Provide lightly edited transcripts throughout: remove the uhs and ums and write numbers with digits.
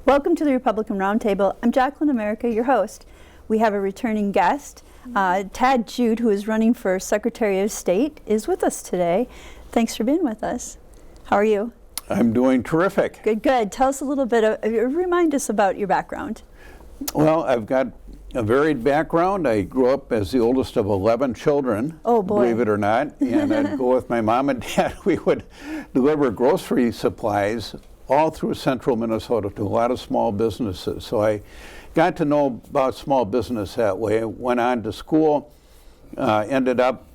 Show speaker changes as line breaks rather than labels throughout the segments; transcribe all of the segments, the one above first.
Welcome to the Republican Roundtable. I'm Jacqueline America, your host. We have a returning guest. Tad Jude, who is running for Secretary of State, is with us today. Thanks for being with us. How are you?
I'm doing terrific.
Good, good. Tell us a little bit, remind us about your background.
Well, I've got a varied background. I grew up as the oldest of 11 children,
oh, boy.
Believe it or not, and I'd go with my mom and dad. We would deliver grocery supplies all through central Minnesota to a lot of small businesses. So I got to know about small business that way. Went on to school, ended up,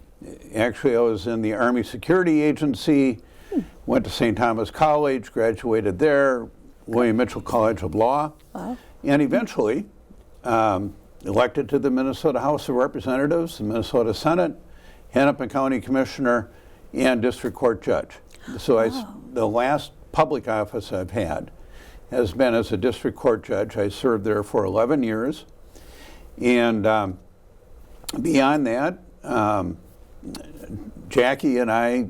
actually I was in the Army Security Agency, went to St. Thomas College, graduated there, William Mitchell College of Law,
Wow.
and eventually elected to the Minnesota House of Representatives, the Minnesota Senate, Hennepin County Commissioner, and District Court Judge. So the last public office I've had has been as a District Court Judge. I served there for 11 years. And beyond that, Jackie and I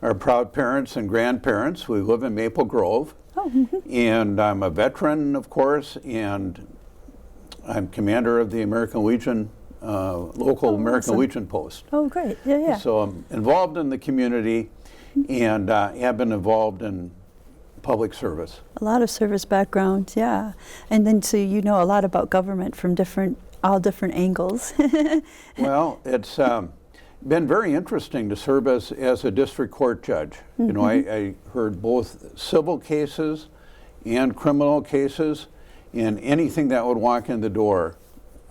are proud parents and grandparents. We live in Maple Grove.
Oh.
And I'm a veteran, of course, and I'm commander of the American Legion, local American
awesome.
Legion post.
Oh, great. Yeah, yeah.
So I'm involved in the community and have been involved in public service.
A lot of service background, yeah. And then so you know a lot about government from all different angles.
Well, it's been very interesting to serve as a district court judge. You know, I heard both civil cases and criminal cases, and anything that would walk in the door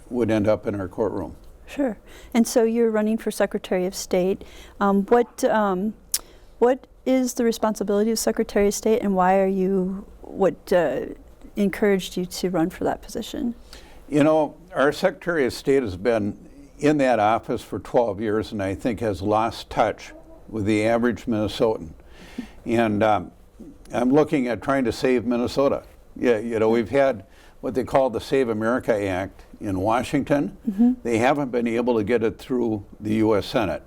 would end up in our courtroom.
Sure. And so you're running for Secretary of State. What is the responsibility of Secretary of State, and what encouraged you to run for that position? You
know, our Secretary of State has been in that office for 12 years and I think has lost touch with the average Minnesotan. And I'm looking at trying to save Minnesota. Yeah, you know, we've had what they call the Save America Act in Washington. They haven't been able to get it through the U.S. Senate.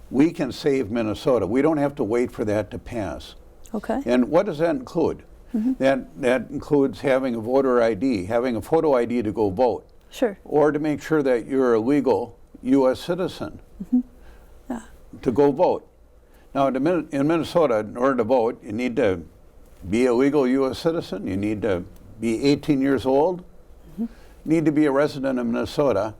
We can save Minnesota. We don't have to wait for that to pass.
Okay.
And what does that include? That includes having a voter ID, having a photo ID to go vote.
Sure.
Or to make sure that you're a legal U.S. citizen
Yeah.
to go vote. Now, in Minnesota, in order to vote, you need to be a legal U.S. citizen. You need to be 18 years old. You need to be a resident of Minnesota.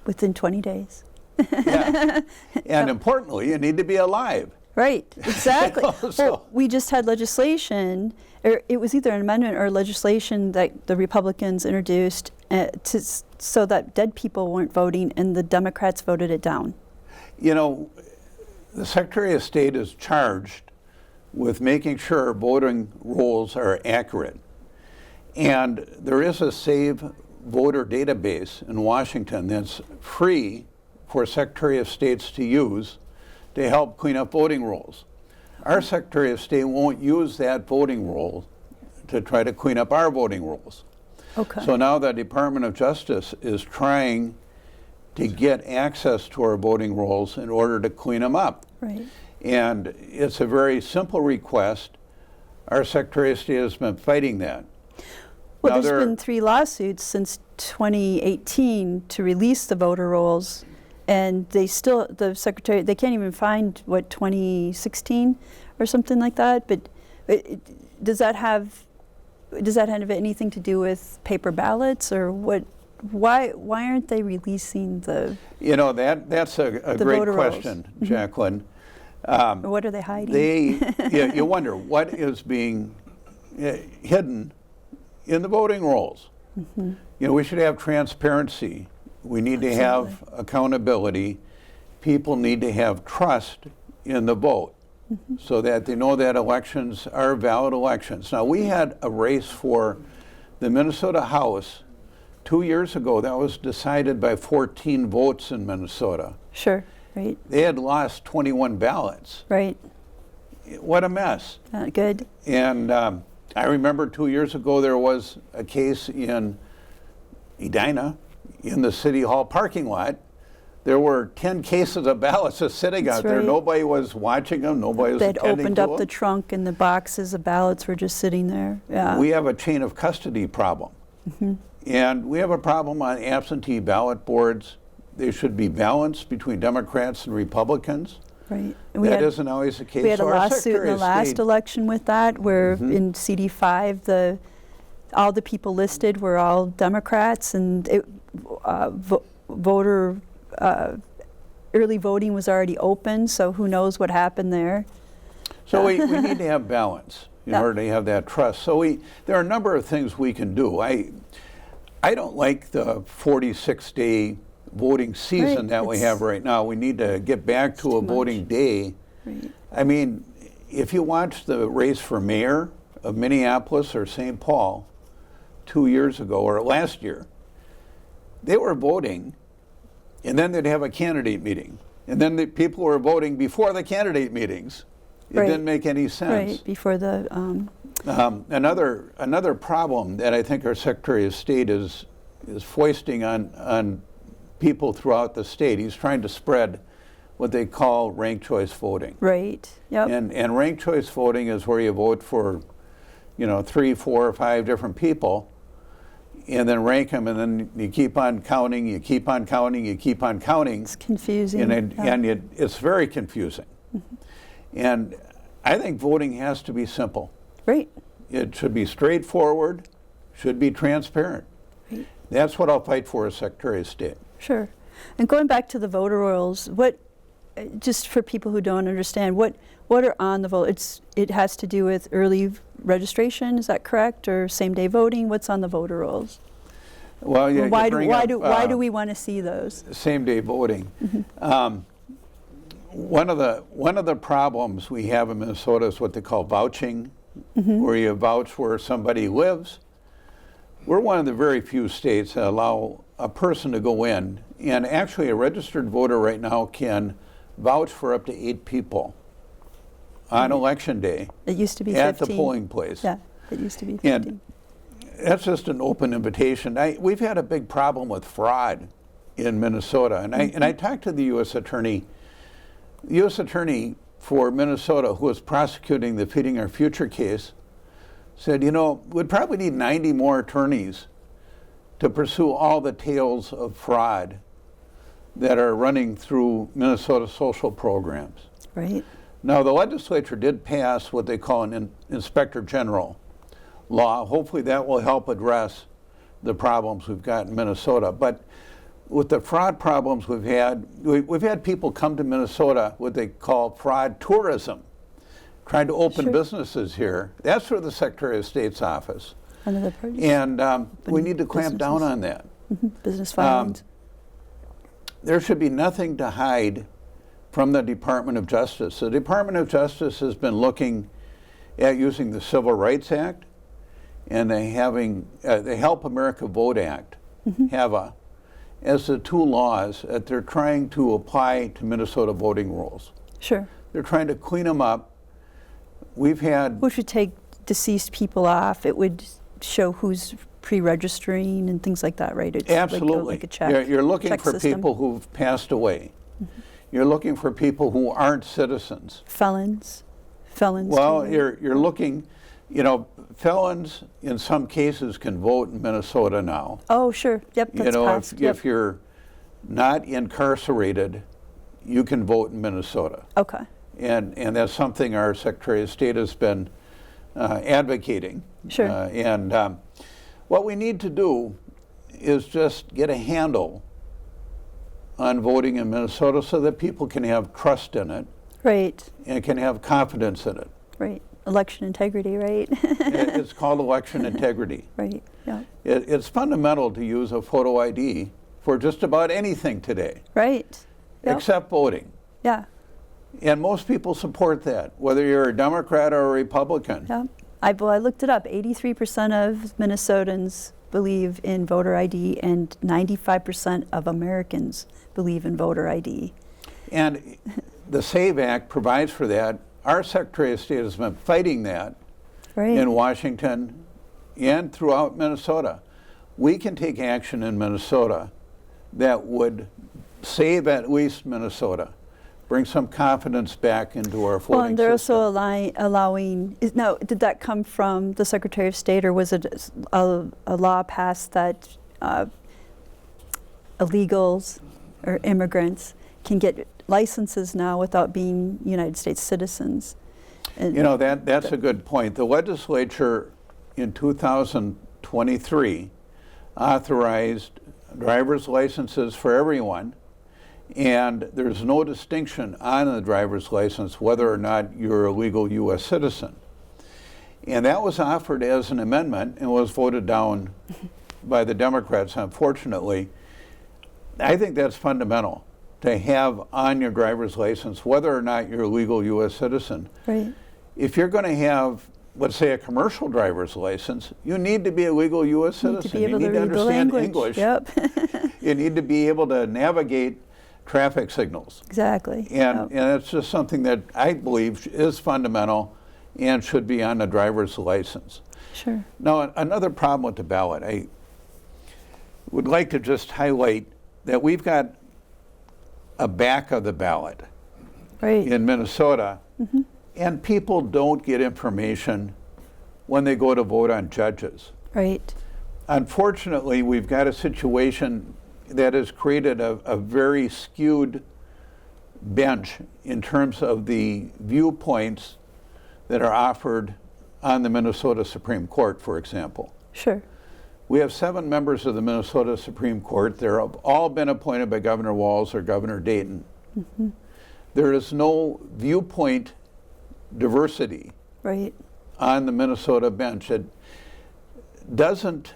Within 20 days.
Yeah. And importantly, you need to be alive.
Right, exactly.
So,
well, we just had legislation, or it was either an amendment or legislation that the Republicans introduced so that dead people weren't voting, and the Democrats voted it down. You
know, the Secretary of State is charged with making sure voting rolls are accurate. And there is a Save Voter database in Washington that's free for Secretary of States to use to help clean up voting rolls. Our Secretary of State won't use that voting roll to try to clean up our voting rolls.
Okay.
So now the Department of Justice is trying to get access to our voting rolls in order to clean them up.
Right.
And it's a very simple request. Our Secretary of State has been fighting that.
Well,
now
there's been 3 lawsuits since 2018 to release the voter rolls, and the Secretary, they can't even find, 2016 or something like that, but does that have anything to do with paper ballots, or what? Why aren't they releasing the?
You know, that's a great question, Jacqueline.
What are they hiding?
You wonder what is being hidden in the voting rolls. You know, we should have transparency. We need to have accountability. People need to have trust in the vote so that they know that elections are valid elections. Now, we had a race for the Minnesota House 2 years ago that was decided by 14 votes in Minnesota.
Sure, right.
They had lost 21 ballots.
Right.
What a mess.
Good.
And I remember 2 years ago there was a case in Edina in the City Hall parking lot there were 10 cases of ballots just sitting
That's
out there.
right.
Nobody was watching them. Nobody was
They'd
attending
opened
to
up the
them.
trunk and the boxes of ballots were just sitting there. Yeah.
We have a chain of custody problem.
Mm-hmm.
And we have a problem on absentee ballot boards. They should be balanced between Democrats and Republicans.
Right. And
That isn't always the case.
we had a
So our
lawsuit in
Secretary
the
of
last
State-
election with that, where in CD5, all the people listed were all Democrats, and early voting was already open, so who knows what happened there.
So we need to have balance in
Yeah.
order to have that trust. So there are a number of things we can do. I don't like the 46-day voting season
Right,
that we
it's-
have right now. We need to get back to a
too
voting
much.
day.
Right.
I mean, if you watch the race for mayor of Minneapolis or St. Paul 2 years ago or last year, they were voting, and then they'd have a candidate meeting. And then the people were voting before the candidate meetings. It
Right.
didn't make any sense.
Right, before the,
Another problem that I think our Secretary of State is foisting on people throughout the state. He's trying to spread what they call ranked choice voting.
right, yep.
And ranked choice voting is where you vote for, 3, 4, or 5 different people, and then rank them, and then you keep on counting, you keep on counting, you keep on counting.
It's confusing.
And it's very confusing. And I think voting has to be simple.
Right,
It should be straightforward, should be transparent.
Right.
That's what I'll fight for as Secretary of State.
sure. And going back to the voter rolls, just for people who don't understand, what are on the vote? It has to do with early registration, is that correct? Or same-day voting? What's on the voter rolls?
Well, you
Why
bring
do
up,
we want to see those?
same-day voting. One of the problems we have in Minnesota is what they call vouching, where you vouch where somebody lives. We're one of the very few states that allow a person to go in, and actually a registered voter right now can vouch for up to 8 people on election day
It used to be 15.
at the polling place.
Yeah, it used to be 15.
And that's just an open invitation. We've had a big problem with fraud in Minnesota, and I talked to the U.S. Attorney. The U.S. Attorney for Minnesota, who was prosecuting the Feeding Our Future case, said, we'd probably need 90 more attorneys to pursue all the tales of fraud that are running through Minnesota social programs.
Right,
Now, the legislature did pass what they call an inspector general law. Hopefully that will help address the problems we've got in Minnesota. But with the fraud problems we've had people come to Minnesota, what they call fraud tourism, trying to open
Sure.
businesses here. That's through the Secretary of State's office.
another part.
And we need to clamp down
businesses.
on that.
Business filings.
There should be nothing to hide from the Department of Justice. The Department of Justice has been looking at using the Civil Rights Act and the Help America Vote Act, HAVA, as the 2 laws that they're trying to apply to Minnesota voting rules.
Sure.
They're trying to clean them up. We've had,
Which would take deceased people off. It would show who's pre-registering and things like that, right? It's
absolutely,
like a check.
you're looking
check
for
system.
people who've passed away. You're looking for people who aren't citizens.
Felons.
Well,
too.
you're looking, felons in some cases can vote in Minnesota now.
Oh, sure. Yep, that's passed.
If you're not incarcerated, you can vote in Minnesota.
Okay.
And that's something our Secretary of State has been advocating.
Sure.
And what we need to do is just get a handle on voting in Minnesota so that people can have trust in it
Right,
and can have confidence in it.
right. Election integrity, right?
It's called election integrity.
Right, yeah.
It's fundamental to use a photo ID for just about anything today,
Right. Yep.
except voting.
Yeah,
And most people support that, whether you're a Democrat or a Republican.
yeah. I looked it up. 83% of Minnesotans believe in voter ID, and 95% of Americans believe in voter ID.
And the SAVE Act provides for that. Our Secretary of State has been fighting that
Right.
in Washington and throughout Minnesota. We can take action in Minnesota that would save at least Minnesota, bring some confidence back into our voting
Well, and they're
system.
also allowing, now, did that come from the Secretary of State, or was it a law passed that illegals or immigrants can get licenses now without being United States citizens? And
You know, that's a good point. The legislature in 2023 authorized driver's licenses for everyone, and there's no distinction on the driver's license whether or not you're a legal U.S. citizen. And that was offered as an amendment and was voted down by the Democrats, unfortunately. I think that's fundamental, to have on your driver's license whether or not you're a legal U.S. citizen.
Right.
If you're going to have, let's say, a commercial driver's license, you need to be a legal U.S.
You need
citizen.
to be able to read the
understand
language.
English.
Yep.
You need to be able to navigate traffic signals.
Exactly.
And
Yep.
it's just something that I believe is fundamental and should be on the driver's license.
Sure.
Now, another problem with the ballot, I would like to just highlight that we've got a back of the ballot
Right.
in Minnesota, and people don't get information when they go to vote on judges.
Right.
Unfortunately, we've got a situation that has created a very skewed bench in terms of the viewpoints that are offered on the Minnesota Supreme Court, for example.
Sure.
We have 7 members of the Minnesota Supreme Court. They're all been appointed by Governor Walz or Governor Dayton. There is no viewpoint diversity
Right.
on the Minnesota bench. It doesn't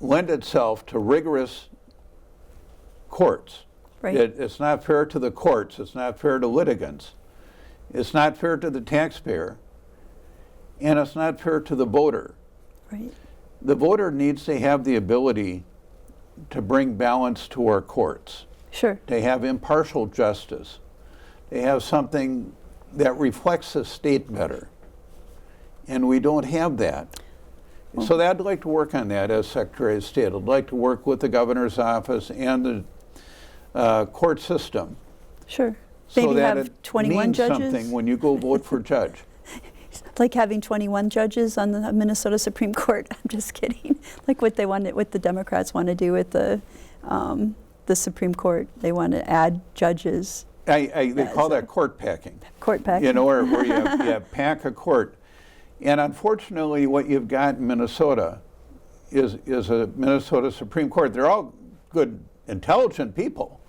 lend itself to rigorous courts.
Right.
It's not fair to the courts. It's not fair to litigants. It's not fair to the taxpayer. And it's not fair to the voter.
Right.
The voter needs to have the ability to bring balance to our courts,
Sure.
to have impartial justice, to have something that reflects the state better. And we don't have that. So I'd like to work on that as Secretary of State. I'd like to work with the governor's office and the court system
Sure.
so
Maybe
that
have
it
21
means
judges.
something when you go vote for judge.
Like having 21 judges on the Minnesota Supreme Court. I'm just kidding. Like what the Democrats want to do with the Supreme Court. They want to add judges.
They call that court packing.
Court packing.
You know, where you pack a court. And unfortunately, what you've got in Minnesota is a Minnesota Supreme Court. They're all good, intelligent people,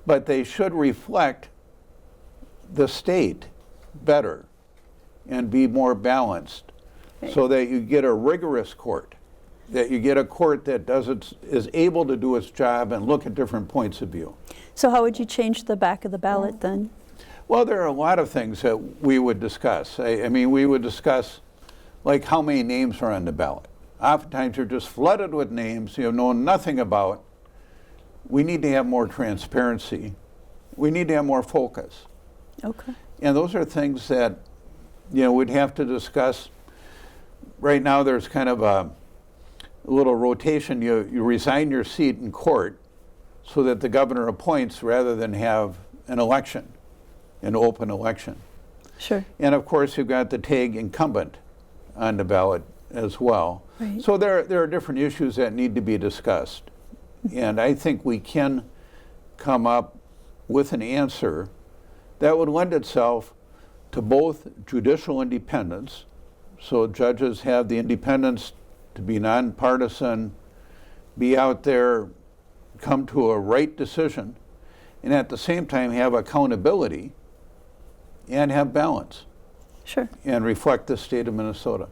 but they should reflect the state better and be more balanced, so that you get a rigorous court, that you get a court that is able to do its job and look at different points of view.
So how would you change the back of the ballot then?
Well, there are a lot of things that we would discuss. I mean, we would discuss like how many names are on the ballot. Oftentimes you're just flooded with names you know nothing about. We need to have more transparency. We need to have more focus.
Okay.
And those are things that, you know, we'd have to discuss. Right now there's kind of a little rotation. You resign your seat in court so that the governor appoints rather than have an election, an open election.
Sure.
And of course you've got the TAG incumbent on the ballot as well.
Right.
So there are different issues that need to be discussed. And I think we can come up with an answer that would lend itself to both judicial independence, so judges have the independence to be nonpartisan, be out there, come to a right decision, and at the same time have accountability and have balance
Sure.
and reflect the state of Minnesota.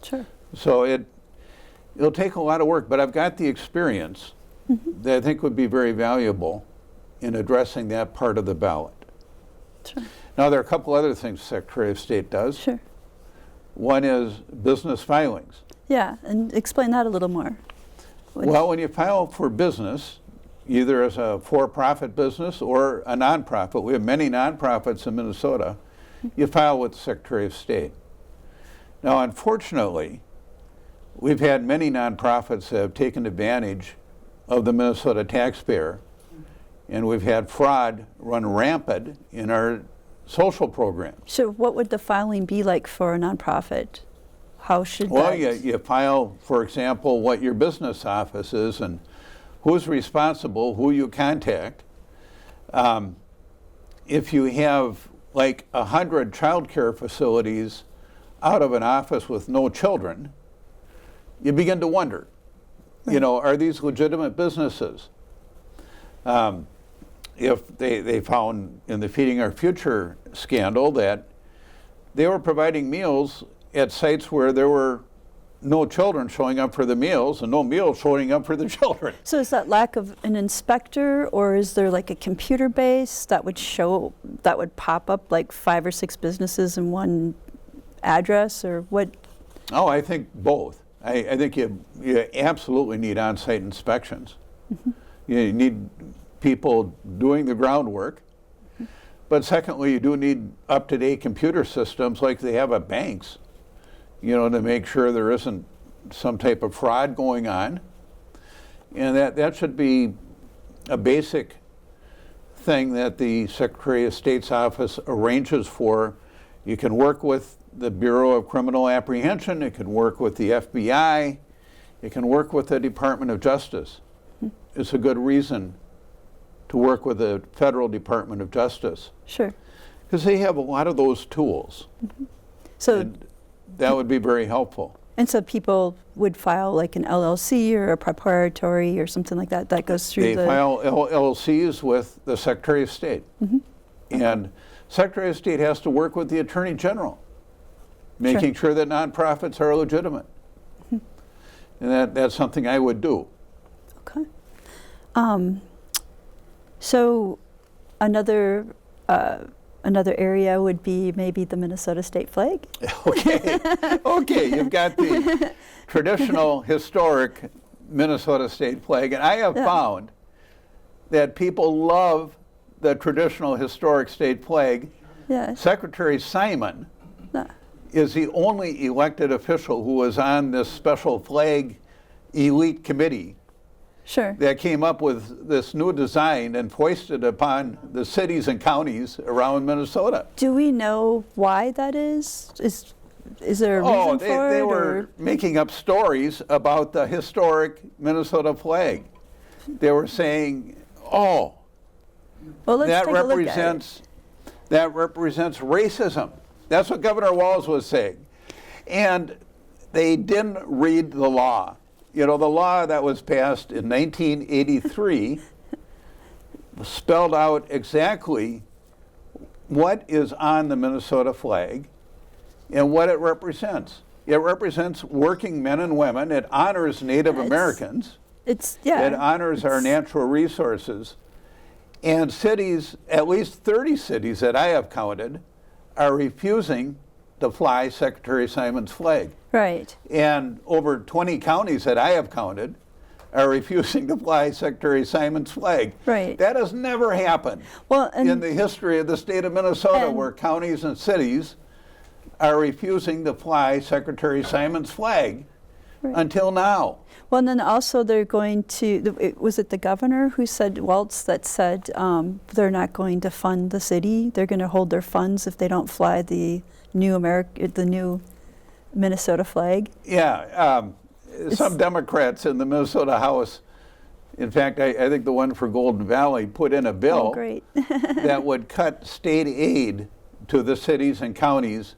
Sure.
So it'll take a lot of work, but I've got the experience that I think would be very valuable in addressing that part of the ballot.
Sure.
Now, there are a couple other things Secretary of State does.
Sure.
One is business filings.
Yeah, and explain that a little more.
Well, when you file for business, either as a for-profit business or a nonprofit, we have many nonprofits in Minnesota, you file with the Secretary of State. Now, unfortunately, we've had many nonprofits that have taken advantage of the Minnesota taxpayer and we've had fraud run rampant in our social programs.
So what would the filing be like for a nonprofit? How should
Well,
that?
you file, for example, what your business office is and who's responsible, who you contact. If you have like 100 child care facilities out of an office with no children, you begin to wonder, you know, are these legitimate businesses? If they found in the Feeding Our Future scandal that they were providing meals at sites where there were no children showing up for the meals and no meals showing up for the children.
So is that lack of an inspector, or is there like a computer base that would show, that would pop up like 5 or 6 businesses in one address, or what?
Oh, I think both. I think you absolutely need on-site inspections.
Mm-hmm.
You need people doing the groundwork.
Mm-hmm.
But secondly, you do need up-to-date computer systems like they have at banks, you know, to make sure there isn't some type of fraud going on. And that should be a basic thing that the Secretary of State's office arranges for. You can work with the Bureau of Criminal Apprehension, it can work with the FBI, it can work with the Department of Justice. It's a good reason to work with the Federal Department of Justice.
Sure.
Because they have a lot of those tools.
Mm-hmm. So,
and that would be very helpful.
and so people would file like an LLC or a proprietary or something like that, that goes through
They
the...
file LLCs with the Secretary of State.
Mm-hmm.
And Secretary of State has to work with the Attorney General, making sure that nonprofits are legitimate.
Mm-hmm.
And that's something I would do.
Okay. So another area would be maybe the Minnesota state flag.
Okay, okay, you've got the traditional, historic Minnesota state flag, and I have found that people love the traditional, historic state flag.
Yeah.
Secretary Simon is the only elected official who was on this special flag elite committee
Sure.
that came up with this new design and foisted upon the cities and counties around Minnesota.
Do we know why that is? Is there a reason for it?
They were making up stories about the historic Minnesota flag. They were saying, oh,
well, let's
that
take a look at it.
represents racism. That's what Governor Walz was saying. And they didn't read the law. You know, the law that was passed in 1983 spelled out exactly what is on the Minnesota flag and what it represents. It represents working men and women. It honors Native Americans. It honors our natural resources. And cities, at least 30 cities that I have counted, are refusing to fly Secretary Simon's flag.
Right.
And over 20 counties that I have counted are refusing to fly Secretary Simon's flag.
Right.
That has never happened in the history of the state of Minnesota, where counties and cities are refusing to fly Secretary Simon's flag until now.
Well, and then also they're going to, was it the governor who said, Waltz, that said they're not going to fund the city? They're going to hold their funds if they don't fly the new Minnesota flag?
Yeah. Some Democrats in the Minnesota House, in fact, I think the one for Golden Valley, put in a bill that would cut state aid to the cities and counties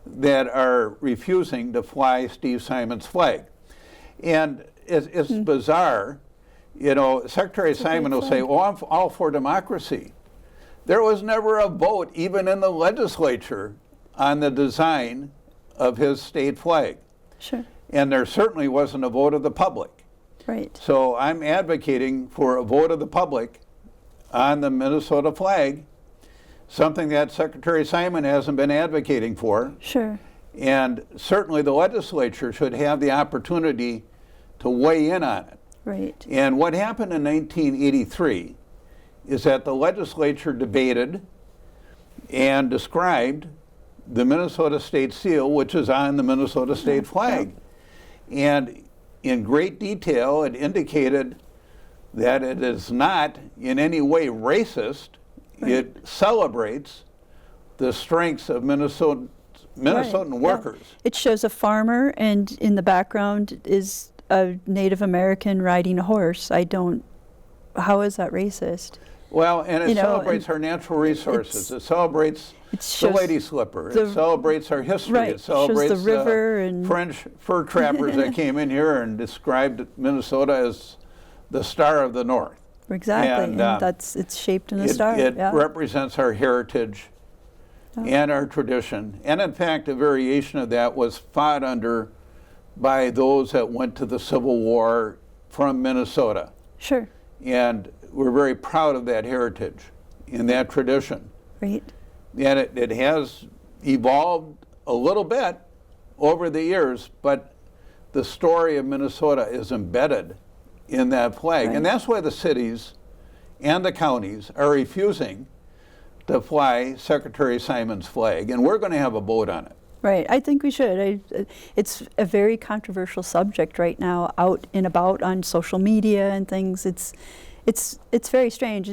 that are refusing to fly Steve Simon's flag. And it's bizarre. You know, Secretary Simon will say, oh, I'm all for democracy. There was never a vote, even in the legislature, on the design of his state flag.
Sure.
And there certainly wasn't a vote of the public.
Right.
So I'm advocating for a vote of the public on the Minnesota flag, something that Secretary Simon hasn't been advocating for.
Sure.
And certainly the legislature should have the opportunity to weigh in on it.
Right.
And what happened in 1983 is that the legislature debated and described the Minnesota state seal, which is on the Minnesota state flag. And in great detail, it indicated that it is not in any way racist.
Right.
It celebrates the strengths of Minnesotan
Right,
workers.
yeah. It shows a farmer, and in the background is a Native American riding a horse. How is that racist?
Well, and it
You know,
celebrates
and
our natural resources. It celebrates
It
the
shows
lady slipper.
the-
It celebrates our history.
Right,
It
shows the
celebrates
river and-
French fur trappers that came in here and described Minnesota as the Star of the North.
Exactly,
And,
it's shaped in a
It,
star.
it
yeah.
represents our heritage and our tradition. And in fact, a variation of that was fought under by those that went to the Civil War from Minnesota.
Sure,
And we're very proud of that heritage and that tradition.
right.
And it has evolved a little bit over the years, but the story of Minnesota is embedded in that flag.
Right.
And that's why the cities and the counties are refusing to fly Secretary Simon's flag. And we're going to have a vote on it.
Right, I think we should. It's a very controversial subject right now, out and about on social media and things. It's very strange.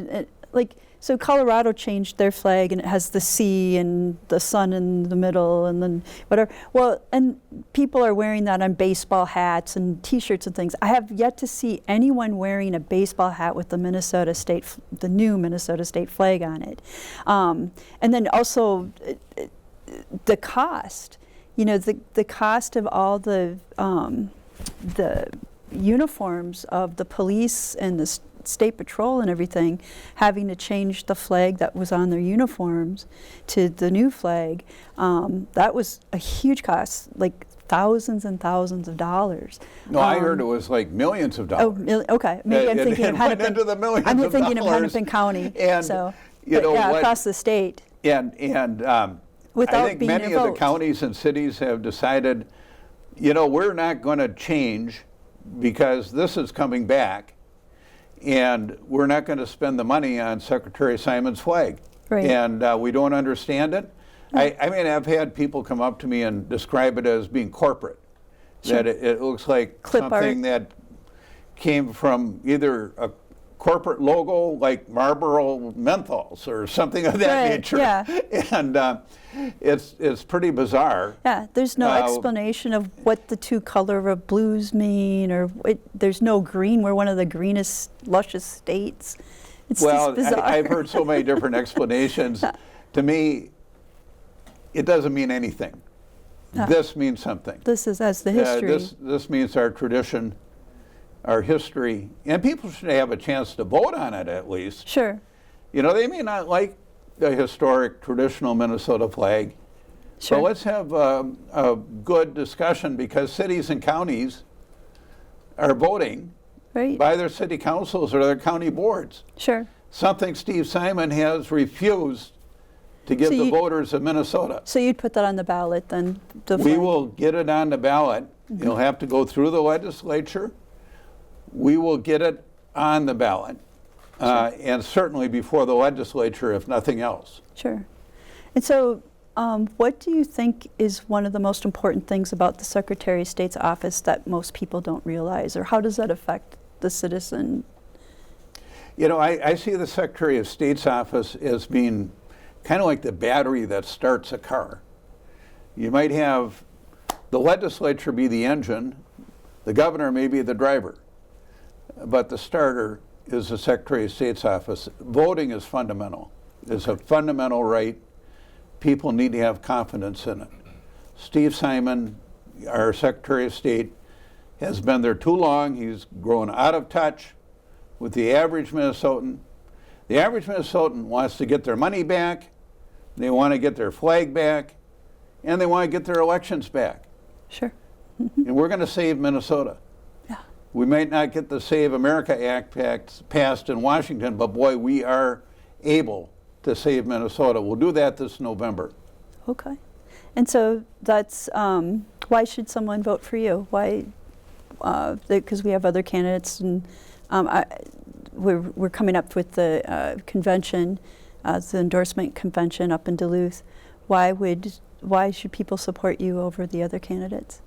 So Colorado changed their flag, and it has the sea and the sun in the middle, and then whatever. Well, and people are wearing that on baseball hats and T-shirts and things. I have yet to see anyone wearing a baseball hat with the new Minnesota State flag on it. And then also the cost. The cost of all the uniforms of the police and the state patrol and everything, having to change the flag that was on their uniforms to the new flag, that was a huge cost, like thousands and thousands of dollars.
No, I heard it was like millions of dollars.
Okay. Maybe I'm thinking of
went into the millions
I'm
of
thinking of
dollars.
Hennepin County.
And
so,
you know what?
across the state.
And
Without
I think
being
many of the
revoked.
counties and cities have decided, we're not going to change because this is coming back, and we're not going to spend the money on Secretary Simon's flag.
Right.
And we don't understand it. I mean, I've had people come up to me and describe it as being corporate,
Sure.
that it looks like
Clip
something that came from either a corporate logo like Marlboro menthols or something of that
Right,
nature.
yeah.
And it's pretty bizarre.
Yeah, there's no explanation of what the two color of blues mean, or there's no green. We're one of the greenest, luscious states. It's
Well,
just bizarre.
I've heard so many different explanations. To me, it doesn't mean anything. This means something.
This has the history.
This means our tradition, our history, and people should have a chance to vote on it at least.
Sure.
They may not like the historic traditional Minnesota flag,
Sure.
but let's have a good discussion, because cities and counties are voting
Right.
by their city councils or their county boards.
Sure.
Something Steve Simon has refused to give
So
the
you-
voters of Minnesota.
So you'd put that on the ballot then? The
We
flag?
will get it on the ballot. It'll have to go through the legislature. We will get it on the ballot, and certainly before the legislature, if nothing else.
Sure. And so, what do you think is one of the most important things about the Secretary of State's office that most people don't realize, or how does that affect the citizen?
I see the Secretary of State's office as being kind of like the battery that starts a car. You might have the legislature be the engine, the governor may be the driver, but the starter is the Secretary of State's office. Voting is fundamental. It's a fundamental right. People need to have confidence in it. Steve Simon, our Secretary of State, has been there too long. He's grown out of touch with the average Minnesotan. The average Minnesotan wants to get their money back, they want to get their flag back, and they want to get their elections back.
Sure.
And we're going to save Minnesota.
Yeah.
We might not get the Save America Act passed in Washington, but boy, we are able to save Minnesota. We'll do that this November.
Okay. And so that's why should someone vote for you? Why? Because we have other candidates, and we're coming up with the convention, the endorsement convention up in Duluth. Why should people support you over the other candidates?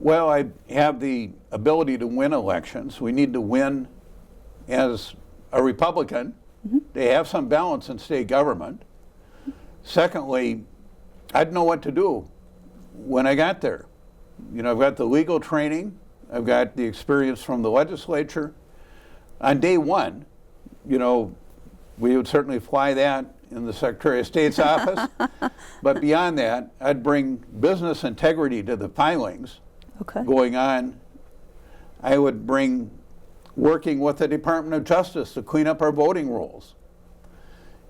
Well, I have the ability to win elections. We need to win as a Republican, they have some balance in state government. Secondly, I'd know what to do when I got there. You know, I've got the legal training, I've got the experience from the legislature. On day one, you know, we would certainly fly that in the Secretary of State's office. But beyond that, I'd bring business integrity to the filings going on. I would bring working with the Department of Justice to clean up our voting rolls.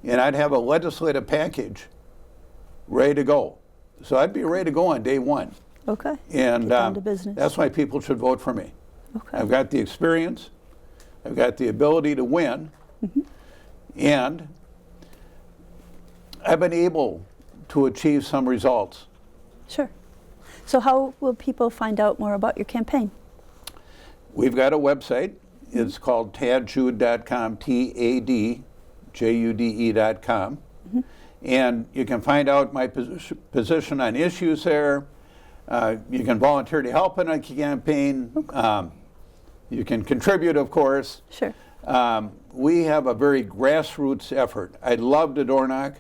And I'd have a legislative package ready to go. So I'd be ready to go on day one.
Okay.
And
get down to business.
that's why people should vote for me.
Okay.
I've got the experience, I've got the ability to win, and I've been able to achieve some results.
Sure. So how will people find out more about your campaign?
We've got a website. It's called tadjude.com, TADJUDE.com. And you can find out my position on issues there. You can volunteer to help in a campaign. You can contribute, of course.
Sure.
We have a very grassroots effort. I love the door knock.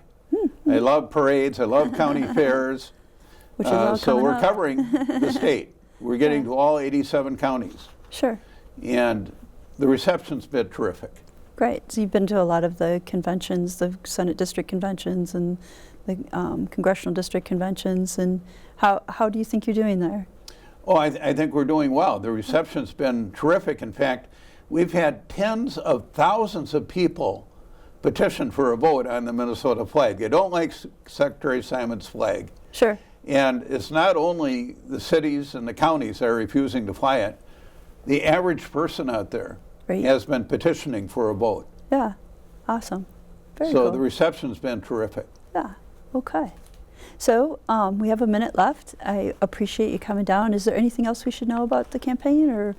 I love parades. I love county fairs.
Which is all
so
coming
we're
up.
covering the state. We're getting to all 87 counties.
Sure.
And the reception's been terrific.
Great. So you've been to a lot of the conventions, the Senate district conventions and the congressional district conventions. And how do you think you're doing there?
Oh, I think we're doing well. The reception's been terrific. In fact, we've had tens of thousands of people petition for a vote on the Minnesota flag. They don't like Secretary Simon's flag.
Sure.
And it's not only the cities and the counties that are refusing to fly it. The average person out there has been petitioning for a vote.
Yeah. Awesome. Very
so
cool.
the reception's been terrific.
Yeah. Okay. So we have a minute left. I appreciate you coming down. Is there anything else we should know about the campaign, or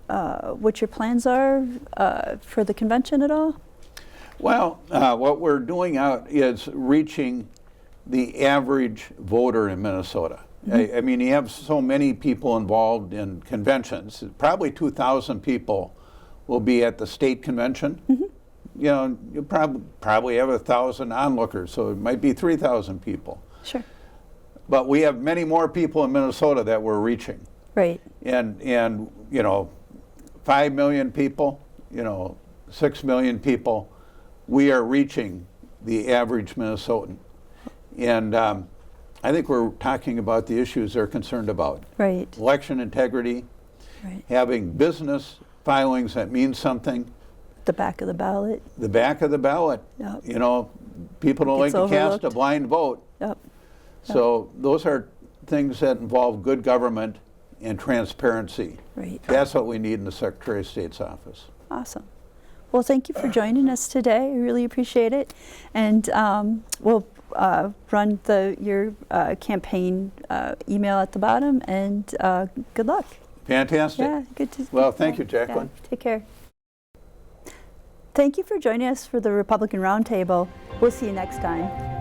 what your plans are for the convention at all?
Well, what we're doing out is reaching the average voter in Minnesota. I mean, you have so many people involved in conventions. Probably 2,000 people will be at the state convention. You know, you probably have 1,000 onlookers, so it might be 3,000 people.
Sure.
But we have many more people in Minnesota that we're reaching.
Right.
And you know, 5 million people, you know, 6 million people, we are reaching the average Minnesotan. And I think we're talking about the issues they're concerned about.
Right.
Election integrity, having business filings that mean something.
The back of the ballot.
The back of the ballot.
Yep.
You know, people don't like to cast a blind vote.
Yep.
So those are things that involve good government and transparency.
Right.
That's what we need in the Secretary of State's office.
Awesome. Well, thank you for joining us today. I really appreciate it. And we'll run your campaign email at the bottom, and good luck.
Fantastic.
Yeah, good to
Well, thank you, Jacqueline.
Yeah, take care. Thank you for joining us for the Republican Roundtable. We'll see you next time.